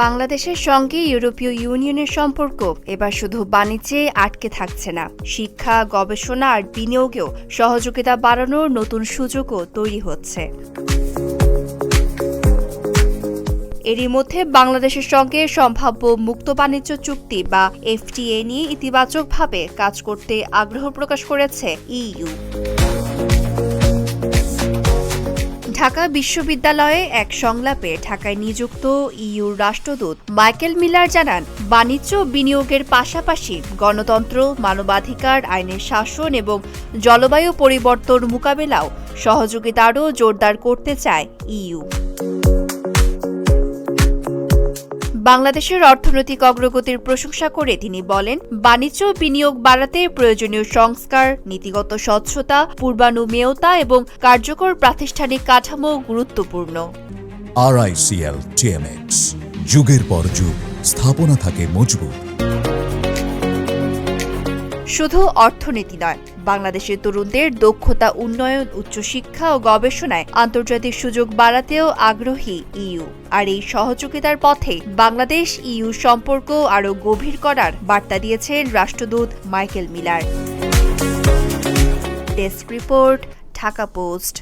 বাংলাদেশের সঙ্গে ইউরোপীয় ইউনিয়নের সম্পর্ক এবার শুধু বাণিজ্যে আটকে থাকছে না, শিক্ষা, গবেষণা আর বিনিয়োগেও সহযোগিতা বাড়ানোর নতুন সুযোগও তৈরি হচ্ছে। এরই মধ্যে বাংলাদেশের সঙ্গে সম্ভাব্য মুক্ত বাণিজ্য চুক্তি বা এফটিএ নিয়ে ইতিবাচকভাবে কাজ করতে আগ্রহ প্রকাশ করেছে ইইউ। ঢাকা বিশ্ববিদ্যালয়ে এক সংলাপে ঢাকায় নিযুক্ত ইইউর রাষ্ট্রদূত মাইকেল মিলার জানান, বাণিজ্য বিনিয়োগের পাশাপাশি গণতন্ত্র, মানবাধিকার, আইনের শাসন এবং জলবায়ু পরিবর্তন মোকাবেলাও সহযোগিতা আরও জোরদার করতে চায় ইইউ। বাংলাদেশের অর্থনৈতিক অগ্রগতির প্রশংসা করে তিনি বলেন, বাণিজ্য বিনিয়োগ বাড়াতে প্রয়োজনীয় সংস্কার, নীতিগত স্বচ্ছতা, পূর্বানুমেয়তা এবং কার্যকর প্রাতিষ্ঠানিক কাঠামো গুরুত্বপূর্ণ। RICL TMX, যুগের পর যুগ স্থাপনা থাকে মজবুত। শুধু অর্থনীতি নয়, বাংলাদেশের তরুণদের দক্ষতা উন্নয়ন, উচ্চশিক্ষা ও গবেষণায় আন্তর্জাতিক সুযোগ বাড়াতেও আগ্রহী ইইউ। আর এই সহযোগিতার পথে বাংলাদেশ ইইউ সম্পর্ক আরও গভীর করার বার্তা দিয়েছেন রাষ্ট্রদূত Michael Miller. Desk report, Dhaka post.